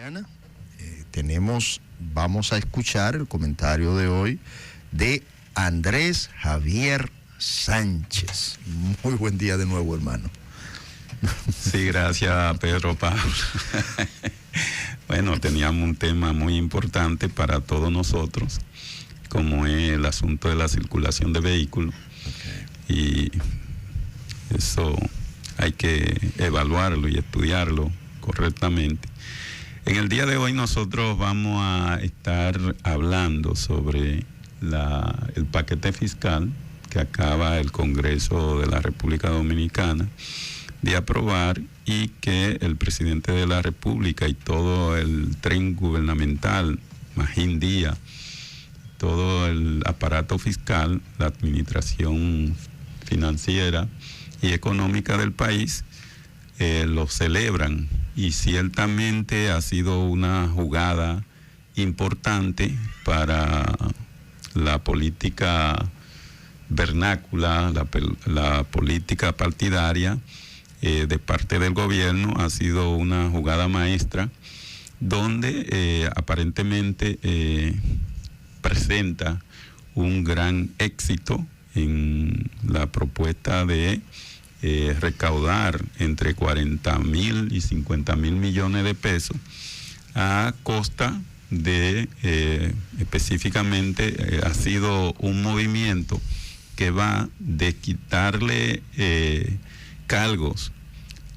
mañana vamos a escuchar el comentario de hoy de Andrés Javier Sánchez. Muy buen día de nuevo, hermano. Sí, gracias, Pedro Pablo. Bueno, teníamos un tema muy importante para todos nosotros, como es el asunto de la circulación de vehículos. Okay. Y eso hay que evaluarlo y estudiarlo correctamente. En el día de hoy nosotros vamos a estar hablando sobre el paquete fiscal que acaba el Congreso de la República Dominicana de aprobar, y que el presidente de la República y todo el tren gubernamental, Magín Díaz, todo el aparato fiscal, la administración financiera y económica del país, lo celebran, y ciertamente ha sido una jugada importante para la política vernácula, la política partidaria de parte del gobierno. Ha sido una jugada maestra donde aparentemente presenta un gran éxito en la propuesta de recaudar entre 40.000 y 50.000 millones de pesos a costa de, específicamente, ha sido un movimiento que va de quitarle cargos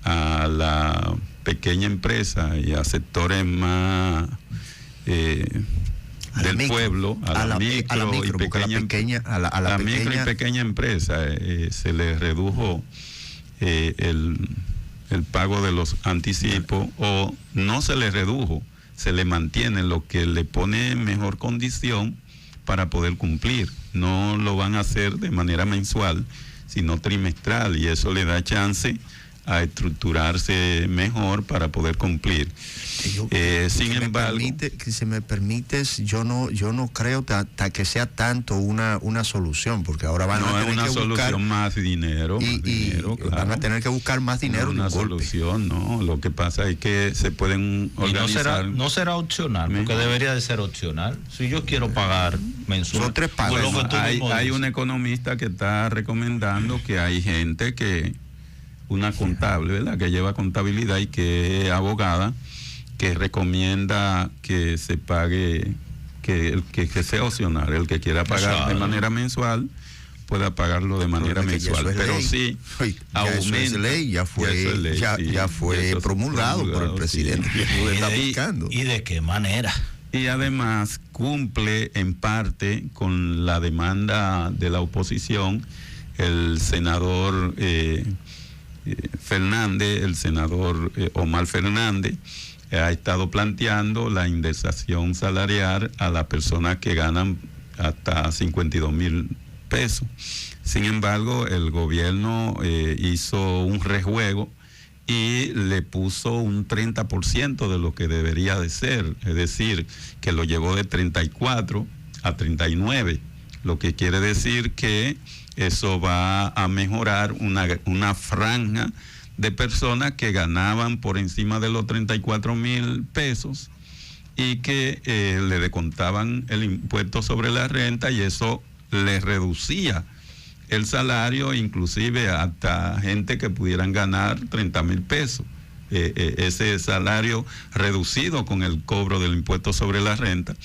a la pequeña empresa y a sectores más del pueblo, a la micro y pequeña empresa. Se le redujo el pago de los anticipos, o no se le redujo, se le mantiene, lo que le pone en mejor condición para poder cumplir. No lo van a hacer de manera mensual, sino trimestral, y eso le da chance a estructurarse mejor para poder cumplir. Sin embargo, si me permites, yo no creo que sea tanto una solución, porque ahora van a tener que buscar más dinero, claro. Van a tener que buscar más dinero. No, una solución, no. Lo que pasa es que se pueden organizar. No será opcional, porque debería de ser opcional. Si yo quiero pagar mensual, son 3 pagos. Bueno, hay un economista que está recomendando que hay gente una contable, ¿verdad?, que lleva contabilidad y que es abogada, que recomienda que se pague, que sea opcional. El que quiera pagar de manera mensual pueda pagarlo de manera mensual, pero sí aumenta. Eso es ley, ya fue promulgado por el presidente. ¿Y de qué manera? Y además cumple en parte con la demanda de la oposición. El senador Fernández, el senador Omar Fernández, ha estado planteando la indexación salarial a las personas que ganan hasta 52.000 pesos. Sin embargo, el gobierno hizo un rejuego y le puso un 30% de lo que debería de ser, es decir, que lo llevó de 34 a 39, lo que quiere decir que eso va a mejorar una franja de personas que ganaban por encima de los 34.000 pesos y que le descontaban el impuesto sobre la renta, y eso le reducía el salario, inclusive hasta gente que pudieran ganar 30.000 pesos. Ese salario reducido con el cobro del impuesto sobre la renta.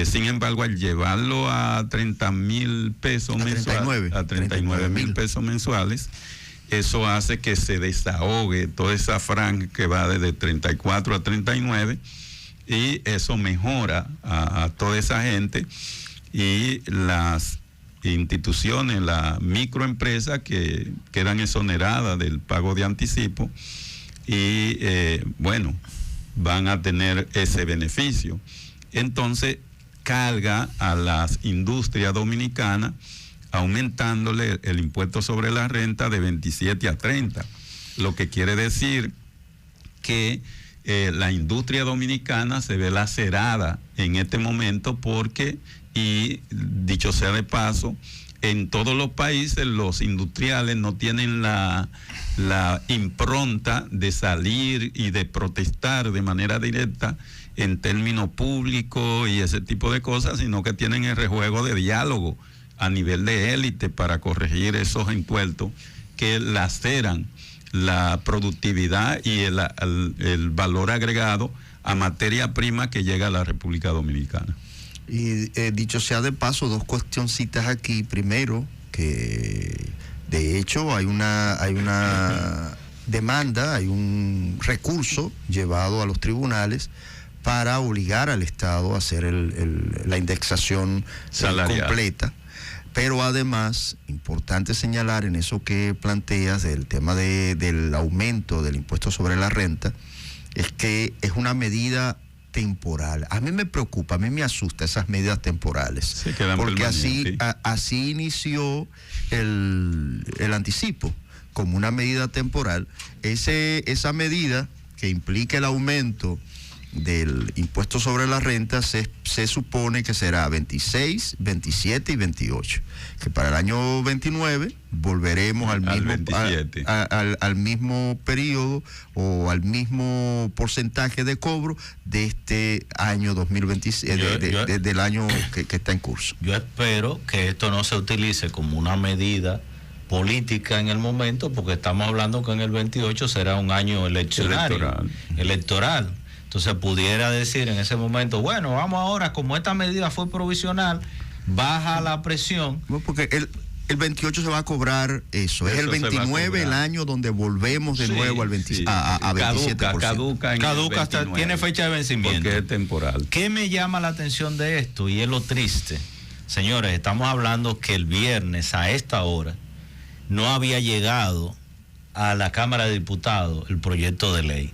Sin embargo, al llevarlo a 30.000 pesos mensuales, a 39.000 pesos mensuales, eso hace que se desahogue toda esa franja que va desde 34 a 39, y eso mejora a toda esa gente, y las instituciones, las microempresas que quedan exoneradas del pago de anticipo, y bueno, van a tener ese beneficio. Entonces carga a las industrias dominicanas, aumentándole el impuesto sobre la renta de 27 a 30, lo que quiere decir que la industria dominicana se ve lacerada en este momento, porque, y dicho sea de paso, en todos los países los industriales no tienen la impronta de salir y de protestar de manera directa en términos públicos y ese tipo de cosas, sino que tienen el rejuego de diálogo a nivel de élite para corregir esos impuestos que laceran la productividad y el valor agregado a materia prima que llega a la República Dominicana. Y dicho sea de paso, dos cuestioncitas aquí. Primero, que de hecho hay una demanda, hay un recurso llevado a los tribunales para obligar al Estado a hacer la indexación salarial completa. Pero además, importante señalar en eso que planteas del tema del aumento del impuesto sobre la renta, es que es una medida temporal. A mí me preocupa, a mí me asusta esas medidas temporales, porque así inició el anticipo, como una medida temporal. Esa medida que implica el aumento del impuesto sobre la renta se supone que será 26, 27 y 28, que para el año 29 volveremos al mismo periodo o al mismo porcentaje de cobro de este año 2027, del año que está en curso. Yo espero que esto no se utilice como una medida política en el momento, porque estamos hablando que en el 28 será un año electoral. Entonces pudiera decir en ese momento, bueno, vamos ahora, como esta medida fue provisional, baja la presión. Porque el 28 se va a cobrar eso. Es el 29 el año donde volvemos de nuevo al 27%. Caduca hasta tiene fecha de vencimiento. Porque es temporal. ¿Qué me llama la atención de esto? Y es lo triste. Señores, estamos hablando que el viernes a esta hora no había llegado a la Cámara de Diputados el proyecto de ley.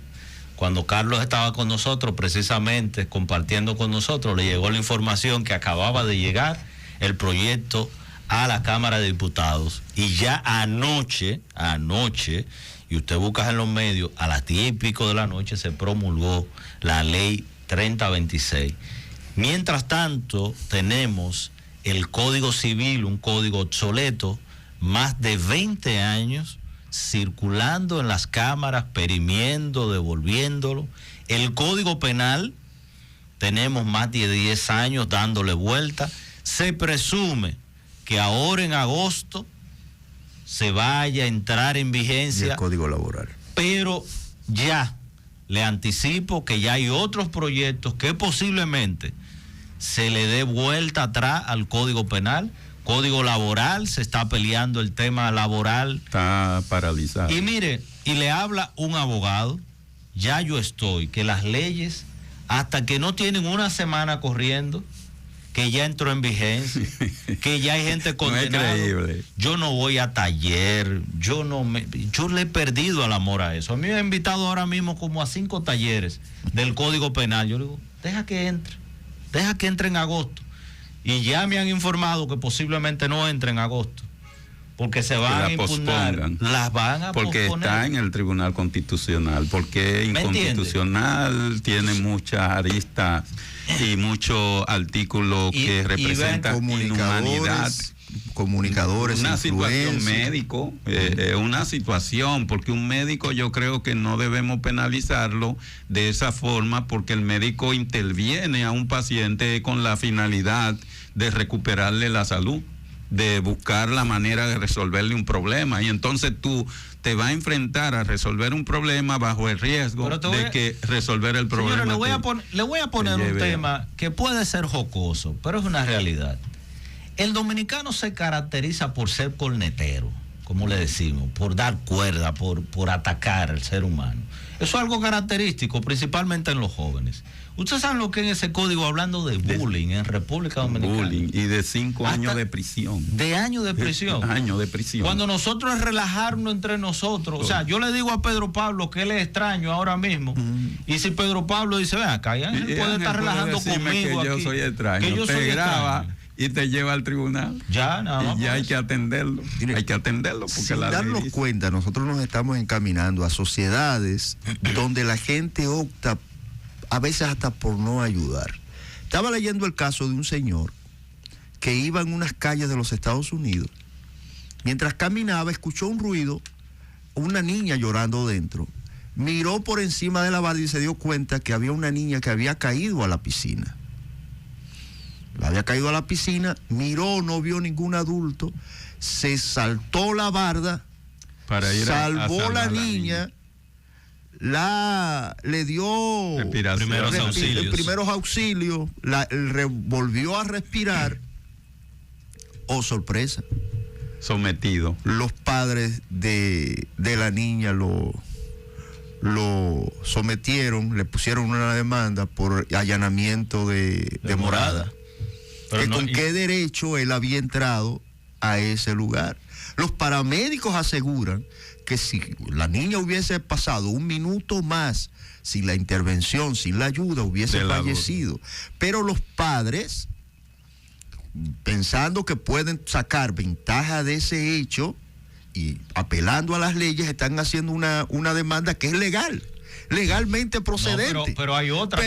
Cuando Carlos estaba con nosotros, precisamente compartiendo con nosotros, le llegó la información que acababa de llegar el proyecto a la Cámara de Diputados. Y ya anoche, y usted busca en los medios, a las 10 y pico de la noche se promulgó la ley 3026. Mientras tanto, tenemos el Código Civil, un código obsoleto, más de 20 años, circulando en las cámaras, perimiendo, devolviéndolo. El Código Penal, tenemos más de 10 años dándole vuelta. Se presume que ahora en agosto se vaya a entrar en vigencia. Y el Código Laboral. Pero ya le anticipo que ya hay otros proyectos que posiblemente se le dé vuelta atrás al Código Penal. Código Laboral, se está peleando el tema laboral. Está paralizado. Y mire, y le habla un abogado, ya yo estoy, que las leyes, hasta que no tienen una semana corriendo, que ya entró en vigencia, que ya hay gente condenada. No es creíble. Yo no voy a taller, yo le he perdido el amor a eso. A mí me han invitado ahora mismo como a 5 talleres del Código Penal. Yo le digo, deja que entre en agosto. Y ya me han informado que posiblemente no entre en agosto, porque se van a impugnar, las van a porque posponer. Está en el Tribunal Constitucional, porque es inconstitucional, tiene muchas aristas y muchos artículos que representan inhumanidad. Comunicadores, una situación médico, una situación, porque un médico yo creo que no debemos penalizarlo de esa forma, porque el médico interviene a un paciente con la finalidad de recuperarle la salud, de buscar la manera de resolverle un problema, y entonces tú te vas a enfrentar a resolver un problema bajo el riesgo de que resolver el problema. Señora, le voy a poner un tema que puede ser jocoso, pero es una realidad. El dominicano se caracteriza por ser cornetero, como le decimos, por dar cuerda, por atacar al ser humano. Eso es algo característico, principalmente en los jóvenes. Ustedes saben lo que es ese código, hablando de bullying en República Dominicana. Bullying y de 5 años de prisión. De años de prisión. Años de prisión. Cuando nosotros es relajarnos entre nosotros. O sea, yo le digo a Pedro Pablo que él es extraño ahora mismo. Y si Pedro Pablo dice, ven acá, Ángel puede estar relajando conmigo que yo aquí, soy extraño. Que yo soy graba extraño. Y te lleva al tribunal. Ya, nada más. Y ya hay que atenderlo. Hay que atenderlo porque sin darnos cuenta, nosotros nos estamos encaminando a sociedades donde la gente opta a veces hasta por no ayudar. Estaba leyendo el caso de un señor que iba en unas calles de los Estados Unidos. Mientras caminaba, escuchó un ruido, una niña llorando dentro. Miró por encima de la barda y se dio cuenta que había una niña que había caído a la piscina. Había caído a la piscina, miró, no vio ningún adulto, se saltó la barda, salvó a la niña, le dio primeros auxilios, volvió a respirar. Oh, sorpresa. Sometido. Los padres de la niña lo sometieron, le pusieron una demanda por allanamiento de morada. Pero ¿con qué derecho él había entrado a ese lugar? Los paramédicos aseguran que si la niña hubiese pasado un minuto más sin la intervención, sin la ayuda, hubiese fallecido. Pero los padres, pensando que pueden sacar ventaja de ese hecho y apelando a las leyes, están haciendo una demanda que es legalmente procedente. No, pero hay otra.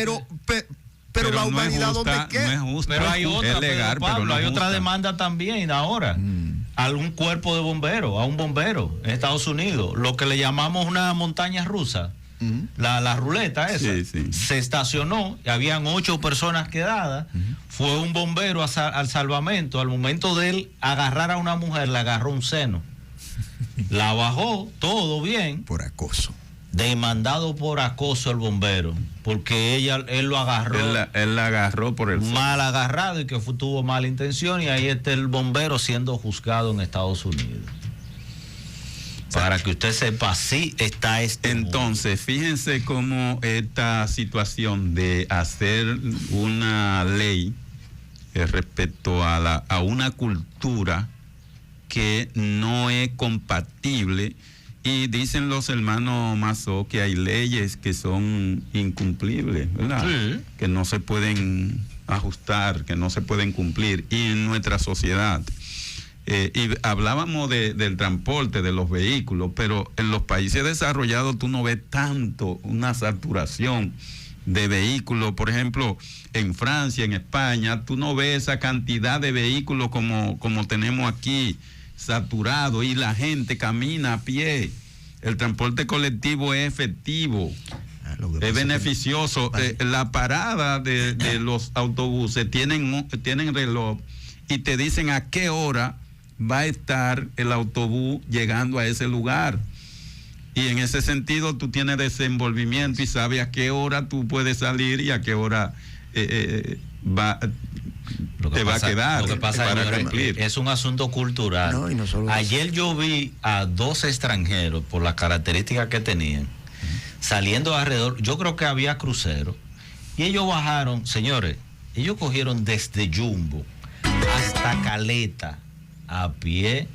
Pero la humanidad, no es justa, ¿dónde queda? No es justa, pero hay otra, es legal, Pablo, pero no hay es otra justa. demanda también ahora. A un cuerpo de bomberos, a un bombero en Estados Unidos, lo que le llamamos una montaña rusa. La ruleta esa, se estacionó, y habían 8 personas quedadas, fue un bombero al salvamento, al momento de él agarrar a una mujer, le agarró un seno, la bajó, todo bien. Por acoso. Demandado por acoso el bombero, porque él lo agarró. Él la agarró por el mal agarrado y que tuvo mala intención, y ahí está el bombero siendo juzgado en Estados Unidos. Para que usted sepa, sí está Entonces, fíjense cómo esta situación de hacer una ley respecto a una cultura que no es compatible, y dicen los hermanos Mazó que hay leyes que son incumplibles, ¿verdad? Sí. Que no se pueden ajustar, que no se pueden cumplir, y en nuestra sociedad. Y hablábamos del transporte, de los vehículos, pero en los países desarrollados tú no ves tanto una saturación de vehículos. Por ejemplo, en Francia, en España, tú no ves esa cantidad de vehículos como tenemos aquí, saturado, y la gente camina a pie. El transporte colectivo es efectivo, es beneficioso. La parada de los autobuses tienen reloj y te dicen a qué hora va a estar el autobús llegando a ese lugar. Y en ese sentido tú tienes desenvolvimiento y sabes a qué hora tú puedes salir y a qué hora te va a quedar. Lo que pasa es un asunto cultural. Ayer yo vi a 2 extranjeros, por las características que tenían, saliendo alrededor. Yo creo que había cruceros, y ellos bajaron, señores, ellos cogieron desde Jumbo hasta Caleta a pie,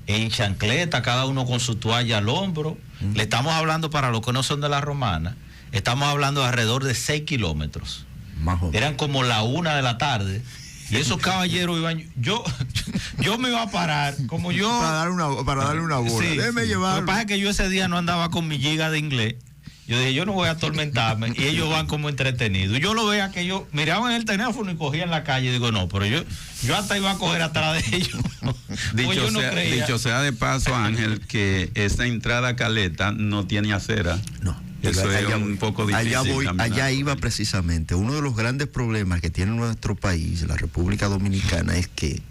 en chancleta, cada uno con su toalla al hombro. Le estamos hablando, para los que no son de la Romana, estamos hablando de alrededor de 6 kilómetros. Eran como la 1 de la tarde, y esos caballeros iban, yo me iba a parar, como yo para darle una bola. Sí, déjeme llevarlo. Lo que pasa es que yo ese día no andaba con mi giga de inglés. Yo dije, yo no voy a atormentarme, y ellos van como entretenidos. Yo lo veía que ellos miraban el teléfono y cogían la calle. Digo, no, pero yo hasta iba a coger atrás de ellos. Dicho sea de paso, Ángel, que esa entrada a Caleta no tiene acera. No. Eso es un poco difícil. Allá iba precisamente. Uno de los grandes problemas que tiene nuestro país, la República Dominicana, es que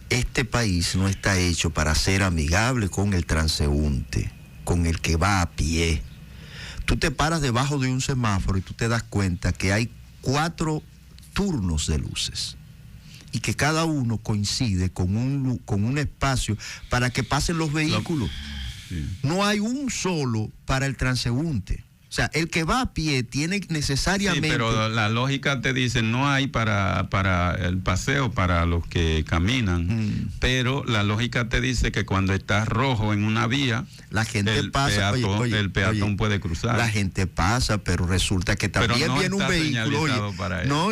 este país no está hecho para ser amigable con el transeúnte, con el que va a pie. Tú te paras debajo de un semáforo y tú te das cuenta que hay 4 turnos de luces, y que cada uno coincide con un espacio para que pasen los vehículos. No hay un solo para el transeúnte. O sea, el que va a pie tiene necesariamente... Sí, pero la lógica te dice, no hay para el paseo, para los que caminan. Pero la lógica te dice que cuando está rojo en una vía, la gente pasa, el peatón puede cruzar. La gente pasa, pero resulta que también viene un vehículo.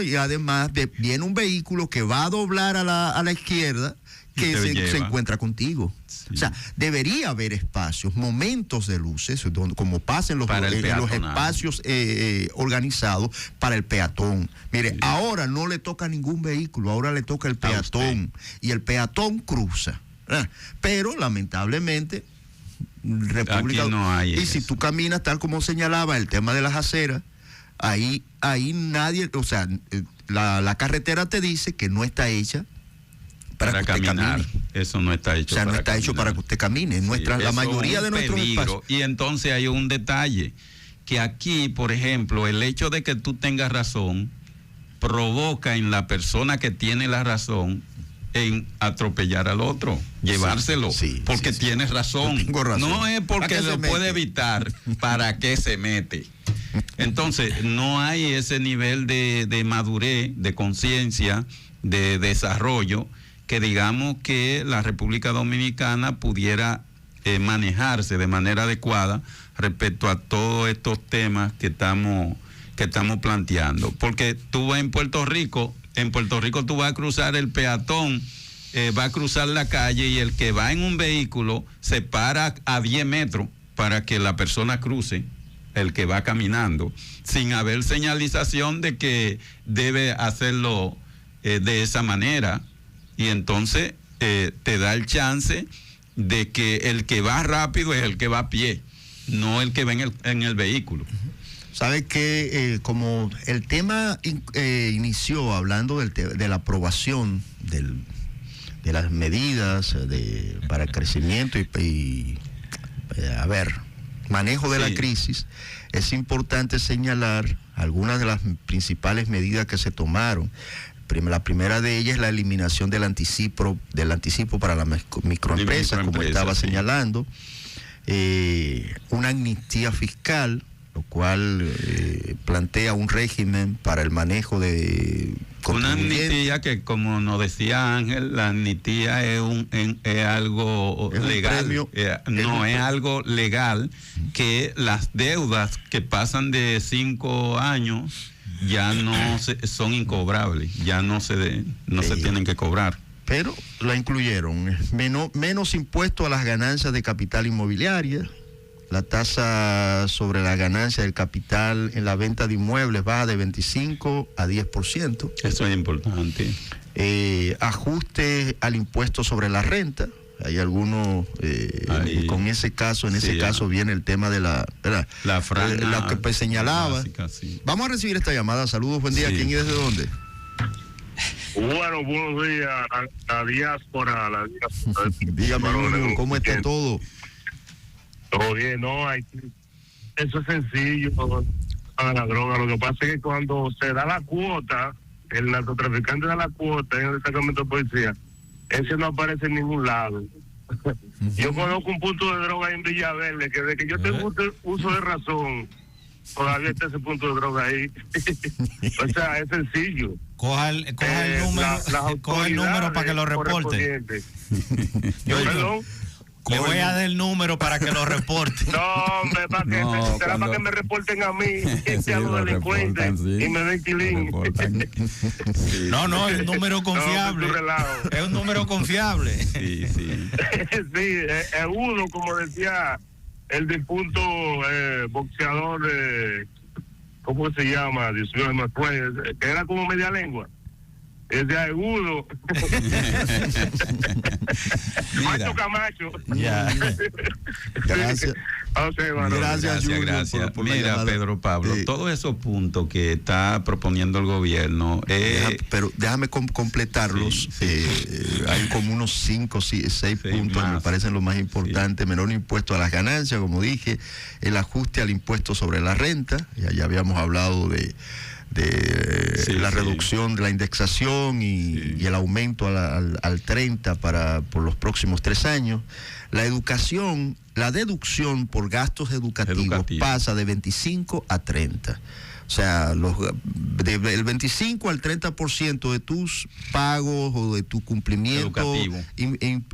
Y además viene un vehículo que va a doblar a la izquierda, que se encuentra contigo. Sí. O sea, debería haber espacios, momentos de luces, como pasa en los espacios organizados para el peatón. Mire, sí. Ahora no le toca a ningún vehículo, ahora le toca el peatón. Y el peatón cruza. Pero, lamentablemente, República aquí no hay y eso. Si tú caminas tal como señalaba el tema de las aceras, ahí nadie, o sea, la carretera te dice que no está hecha para que caminar. Usted camine. Eso no está hecho. O sea, no está hecho para que usted camine. Sí, la mayoría de nuestros espacios. Y entonces hay un detalle, que aquí, por ejemplo, el hecho de que tú tengas razón provoca en la persona que tiene la razón en atropellar al otro, llevárselo, porque tienes razón. No es porque lo puede evitar, ¿para qué se mete? Entonces, no hay ese nivel de madurez, de conciencia, de desarrollo, que digamos que la República Dominicana pudiera manejarse de manera adecuada respecto a todos estos temas que estamos planteando. Porque tú vas en Puerto Rico tú vas a cruzar el peatón, va a cruzar la calle y el que va en un vehículo se para a 10 metros para que la persona cruce, el que va caminando, sin haber señalización de que debe hacerlo de esa manera. Y entonces te da el chance de que el que va rápido es el que va a pie, no el que va en el vehículo. Sabe que como el tema inició hablando de la aprobación de las medidas para el crecimiento y manejo de la crisis, es importante señalar algunas de las principales medidas que se tomaron. La primera de ellas es la eliminación del anticipo para las microempresas, como estaba señalando, una amnistía fiscal, lo cual plantea un régimen para el manejo de una amnistía que, como nos decía Ángel, la amnistía es algo legal, es algo legal, que las deudas que pasan de 5 años ya no son incobrables, ya no se tienen que cobrar. Pero la incluyeron, menos impuesto a las ganancias de capital inmobiliaria. La tasa sobre la ganancia del capital en la venta de inmuebles baja de 25 a 10%. Eso es importante. Ajuste al impuesto sobre la renta. Hay algunos, en ese caso viene el tema de la franja, lo que señalaba. Básica, sí. Vamos a recibir esta llamada. Saludos, buen día. ¿Quién y desde dónde? Bueno, buenos días a la diáspora. Dígame, ¿cómo está todo? Todo bien, no, eso es sencillo, a la droga. Lo que pasa es que cuando se da la cuota, el narcotraficante da la cuota en el destacamento de policía, ese no aparece en ningún lado. Yo conozco un punto de droga en Villaverde, que desde que yo tengo uso de razón, todavía está ese punto de droga ahí. O sea, es sencillo. Coja el número para que lo reporte. Perdón. Le voy a dar el número para que lo reporte. No, hombre, para que me reporten a mí, que a los delincuentes, y me den quilín. No, es un número confiable. Es un número confiable. Sí. Sí, es uno, como decía el difunto boxeador, ¿cómo se llama? Dios mío, me acuerdo, que era como media lengua. Es de agudo. Macho Camacho. Ya. Gracias. Gracias. Por Mira, Pedro Pablo, todos esos puntos que está proponiendo el gobierno. Pero déjame completarlos. Hay como unos 5 o 6 puntos que me parecen los más importantes. Menor impuesto a las ganancias, como dije, el ajuste al impuesto sobre la renta. Ya habíamos hablado de la reducción de la indexación y el aumento al 30 por los próximos 3 años. La educación, la deducción por gastos educativos pasa de 25 a 30. O sea, del 25 al 30% de tus pagos o de tu cumplimiento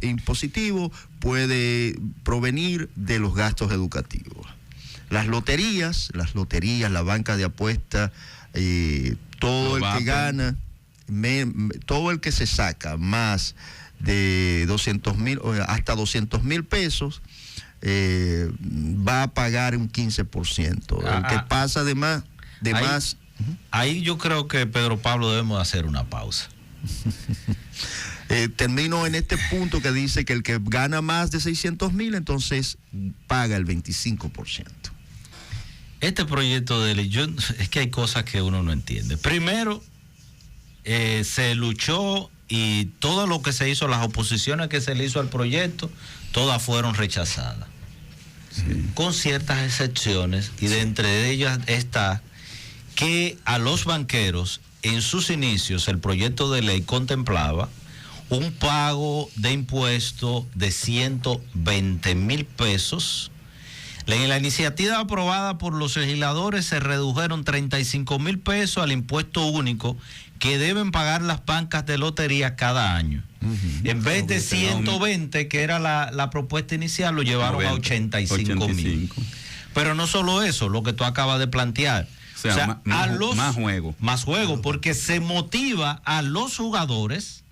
impositivo puede provenir de los gastos educativos. Las loterías, la banca de apuestas, todo el que gana, todo el que se saca más de 200,000 hasta 200,000 pesos, va a pagar un 15%. El que pasa de más... Ahí yo creo que, Pedro Pablo, debemos hacer una pausa. Termino en este punto que dice que el que gana más de 600,000, entonces paga el 25%. Este proyecto de ley, es que hay cosas que uno no entiende. Primero, se luchó y todo lo que se hizo, las oposiciones que se le hizo al proyecto, todas fueron rechazadas. Sí. Con ciertas excepciones, y de entre ellas está que a los banqueros, en sus inicios, el proyecto de ley contemplaba un pago de impuesto de 120,000 pesos. En la iniciativa aprobada por los legisladores se redujeron 35,000 pesos al impuesto único que deben pagar las bancas de lotería cada año. En vez de 120, que era la propuesta inicial, lo llevaron a 85,000. Pero no solo eso, lo que tú acabas de plantear. O sea, más juego. Más juego, porque se motiva a los jugadores,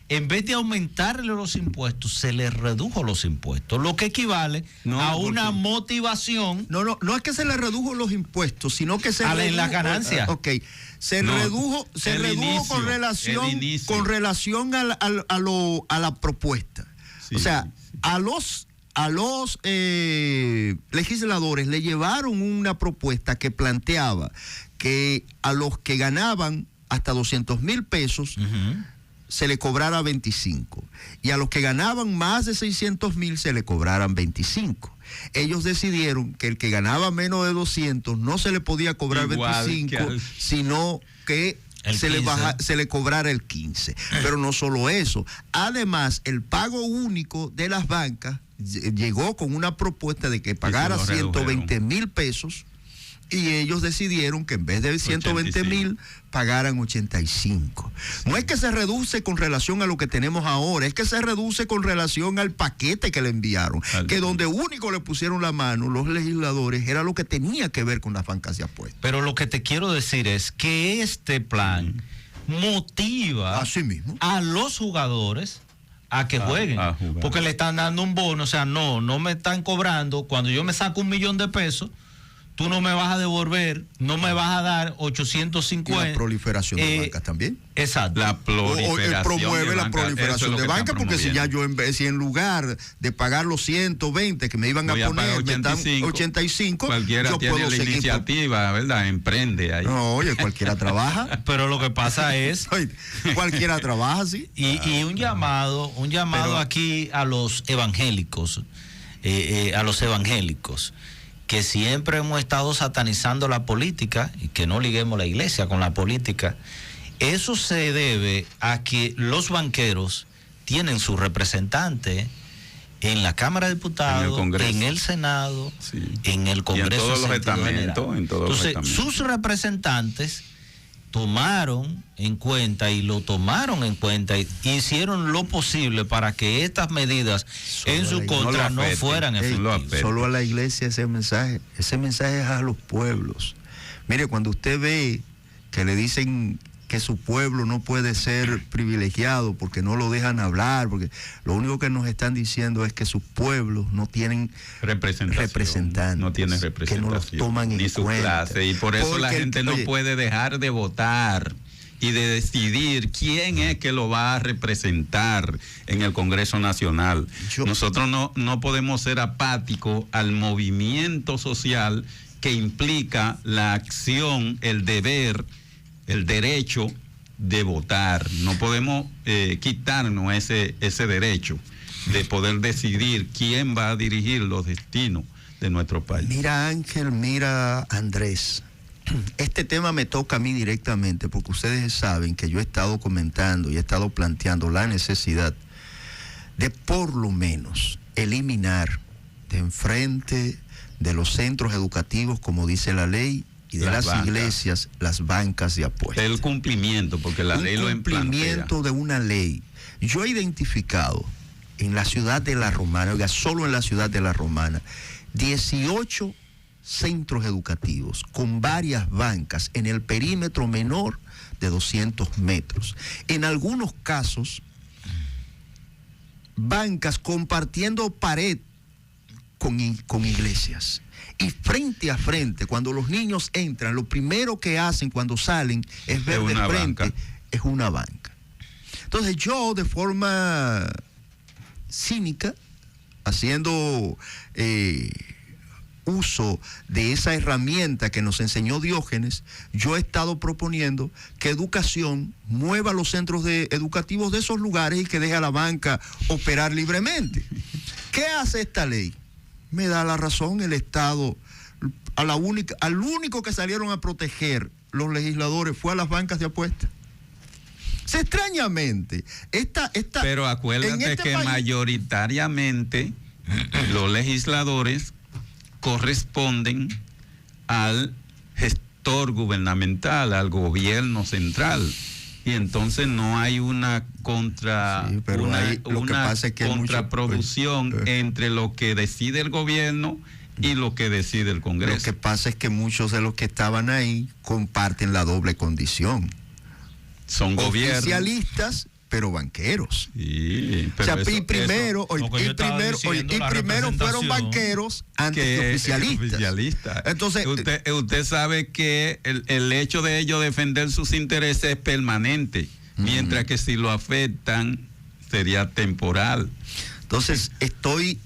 en vez de aumentarle los impuestos, se les redujo los impuestos, lo que equivale a una motivación. No es que se le redujo los impuestos, sino que se redujo en las ganancias. Se redujo con relación a la propuesta. Sí, o sea, sí. A los legisladores le llevaron una propuesta que planteaba que a los que ganaban hasta 200,000 pesos se le cobrara 25, y a los que ganaban más de 600,000 se le cobraran 25. Ellos decidieron que el que ganaba menos de 200 no se le podía cobrar 25, sino que se le cobrara el 15. Pero no solo eso, además el pago único de las bancas llegó con una propuesta de que pagara 120,000 pesos, y ellos decidieron que en vez de 120,000 pagaran 85. No es que se reduce con relación a lo que tenemos ahora, es que se reduce con relación al paquete que le enviaron, que donde único le pusieron la mano los legisladores era lo que tenía que ver con las bancas de apuestas. Pero lo que te quiero decir es que este plan motiva a los jugadores a que jueguen, porque le están dando un bono. O sea, no me están cobrando, cuando yo me saco 1,000,000 de pesos, tú no me vas a devolver, no me vas a dar 850. ¿Y la proliferación de bancas también? Exacto. La proliferación promueve la proliferación de bancas, porque si ya yo en lugar de pagar los 120 que me iban a poner, me dan 85, cualquiera yo tiene puedo la seguir iniciativa, ¿verdad? Emprende ahí. No, oye, cualquiera trabaja. Pero lo que pasa es... cualquiera trabaja, sí. Y un llamado aquí a los evangélicos, que siempre hemos estado satanizando la política, y que no liguemos la iglesia con la política. Eso se debe a que los banqueros tienen su representante en la Cámara de Diputados, en el Senado, en el Congreso. Y en todos los estamentos. Entonces, sus representantes tomaron en cuenta y hicieron lo posible para que estas medidas en su contra no fueran efectivas. Solo a la iglesia ese mensaje es a los pueblos. Mire, cuando usted ve que le dicen que su pueblo no puede ser privilegiado porque no lo dejan hablar, porque lo único que nos están diciendo es que sus pueblos no tienen representantes, no tienen representación, que no los toman en cuenta. Y por eso la gente no puede dejar de votar y de decidir quién es que lo va a representar en el Congreso Nacional. Nosotros no podemos ser apáticos al movimiento social que implica la acción, el deber, el derecho de votar. No podemos quitarnos ese derecho de poder decidir quién va a dirigir los destinos de nuestro país. Mira, Ángel, mira, Andrés, este tema me toca a mí directamente, porque ustedes saben que yo he estado comentando y he estado planteando la necesidad de por lo menos eliminar de enfrente de los centros educativos, como dice la ley, y de las iglesias, las bancas de apuestas. El cumplimiento, porque la ley lo plantea. El cumplimiento de una ley. Yo he identificado en la ciudad de La Romana, oiga, solo en la ciudad de La Romana, 18 centros educativos con varias bancas en el perímetro menor de 200 metros. En algunos casos, bancas compartiendo pared con iglesias. Y frente a frente, cuando los niños entran, lo primero que hacen cuando salen es ver de frente, es una banca. Entonces yo, de forma cínica, haciendo uso de esa herramienta que nos enseñó Diógenes, yo he estado proponiendo que Educación mueva los centros educativos de esos lugares y que deje a la banca operar libremente. ¿Qué hace esta ley? Me da la razón. El Estado, al único que salieron a proteger los legisladores fue a las bancas de apuestas. Extrañamente, pero acuérdate que mayoritariamente los legisladores corresponden al gestor gubernamental, al gobierno central. Y entonces no hay una contraproducción entre lo que decide el gobierno y lo que decide el Congreso. Lo que pasa es que muchos de los que estaban ahí comparten la doble condición. Son gobiernos oficialistas, pero banqueros. Sí, pero o sea, primero fueron banqueros antes que oficialistas. Entonces, usted sabe que el hecho de ellos defender sus intereses es permanente, mientras que si lo afectan sería temporal. Entonces, estoy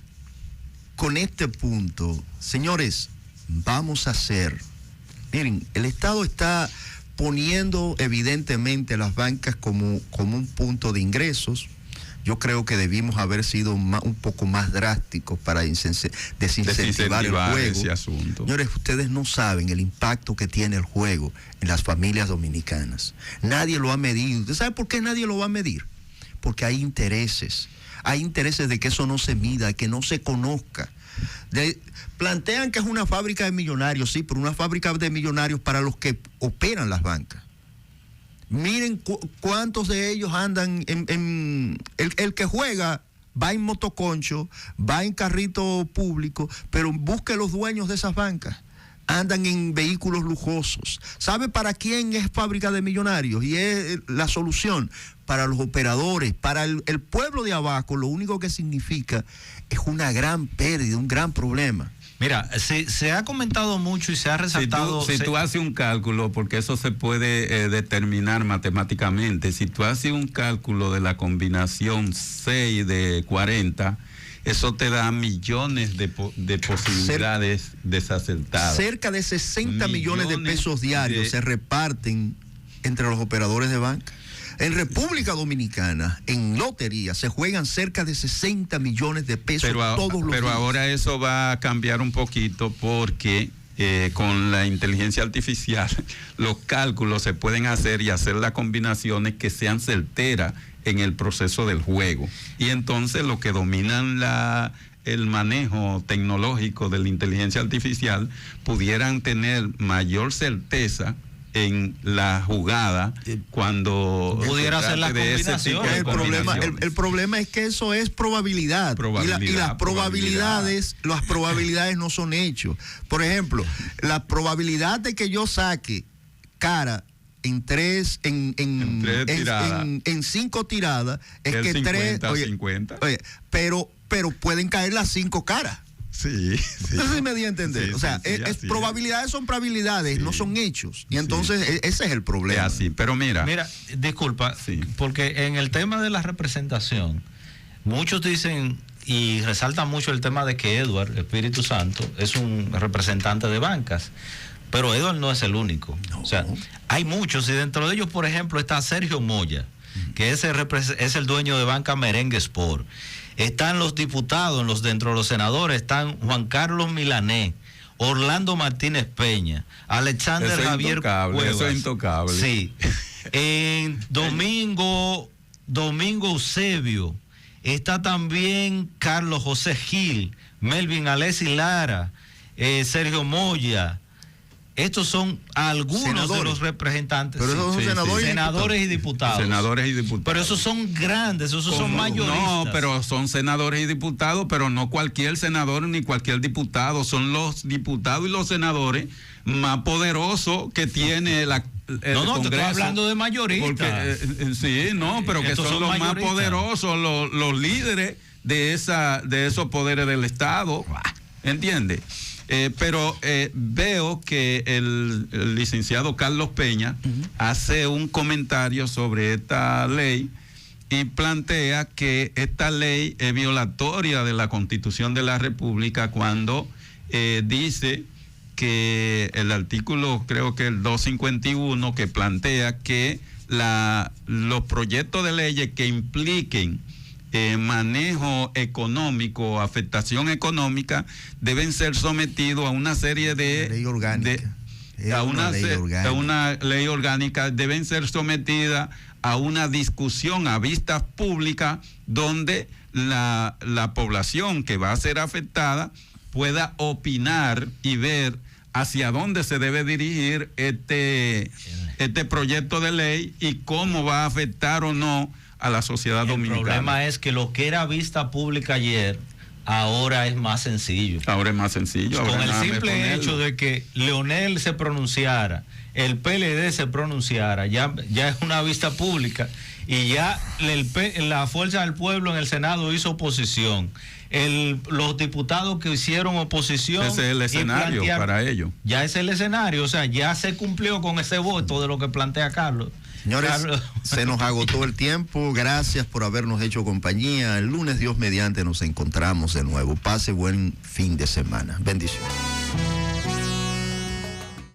con este punto. Señores, vamos a hacer. Miren, el Estado está poniendo evidentemente las bancas como un punto de ingresos. Yo creo que debimos haber sido un poco más drásticos para desincentivar el juego. Ese asunto. Señores, ustedes no saben el impacto que tiene el juego en las familias dominicanas. Nadie lo ha medido. ¿Usted sabe por qué nadie lo va a medir? Porque hay intereses. Hay intereses de que eso no se mida, que no se conozca. Plantean que es una fábrica de millonarios, sí, pero una fábrica de millonarios para los que operan las bancas. Miren cuántos de ellos andan el que juega va en motoconcho, va en carrito público, pero busque los dueños de esas bancas. Andan en vehículos lujosos. ¿Sabe para quién es fábrica de millonarios? Y es la solución para los operadores, para el pueblo de abajo. Lo único que significa es una gran pérdida, un gran problema. Mira, se ha comentado mucho y se ha resaltado... Si tú haces un cálculo, porque eso se puede determinar matemáticamente, si tú haces un cálculo de la combinación 6 de 40, eso te da millones de posibilidades desacertadas. Cerca de 60 millones de pesos diarios se reparten entre los operadores de banca. En República Dominicana, en lotería, se juegan cerca de 60 millones de pesos todos los días. Pero ahora eso va a cambiar un poquito porque con la inteligencia artificial los cálculos se pueden hacer y hacer las combinaciones que sean certeras en el proceso del juego. Y entonces los que dominan el manejo tecnológico de la inteligencia artificial pudieran tener mayor certeza en la jugada cuando pudiera hacer la combinación. El problema es que eso es probabilidad. Y las probabilidades no son hechos. Por ejemplo, la probabilidad de que yo saque cara en 5 tiradas es que 50. Oye, pero pueden caer las 5 caras. Sí. Entonces me di a entender. Probabilidades son probabilidades, no son hechos. Y entonces ese es el problema. Es así, pero mira, disculpa, porque en el tema de la representación, muchos dicen y resaltan mucho el tema de que Edward, Espíritu Santo, es un representante de bancas. Pero Edward no es el único. No. O sea, hay muchos, y dentro de ellos, por ejemplo, está Sergio Moya, que es el dueño de Banca Merengue Sport. Están los diputados, dentro de los senadores, están Juan Carlos Milanés, Orlando Martínez Peña, Alexander Javier Cuevas. Eso es intocable. Sí. Domingo Eusebio. Está también Carlos José Gil, Melvin Alessi Lara, Sergio Moya, Estos son algunos senadores de los representantes. Pero esos son senadores y diputados. Senadores y diputados. Pero esos son grandes, esos son mayoristas. No, pero son senadores y diputados, pero no cualquier senador ni cualquier diputado. Son los diputados y los senadores más poderosos que tiene el Congreso. Te estoy hablando de mayoristas. Porque, sí, no, pero que son los más poderosos, los líderes de esos poderes del Estado. ¿Entiendes? Pero veo que el licenciado Carlos Peña hace un comentario sobre esta ley y plantea que esta ley es violatoria de la Constitución de la República cuando dice que el artículo, creo que el 251, que plantea que los proyectos de leyes que impliquen manejo económico, afectación económica, deben ser sometidos a una serie de ley orgánica. A una ley orgánica, deben ser sometidas a una discusión a vistas públicas donde la población que va a ser afectada pueda opinar y ver hacia dónde se debe dirigir este proyecto de ley y cómo va a afectar o no a la sociedad dominicana. El problema es que lo que era vista pública ayer, ahora es más sencillo. Ahora es más sencillo. Con el simple hecho de que Leonel se pronunciara, el PLD se pronunciara, ya es una vista pública y ya la Fuerza del Pueblo en el Senado hizo oposición. Los diputados que hicieron oposición. Ese es el escenario para ello. Ya es el escenario, o sea, ya se cumplió con ese voto de lo que plantea Carlos. Señores, se nos agotó el tiempo. Gracias por habernos hecho compañía. El lunes, Dios mediante, nos encontramos de nuevo. Pase buen fin de semana. Bendiciones.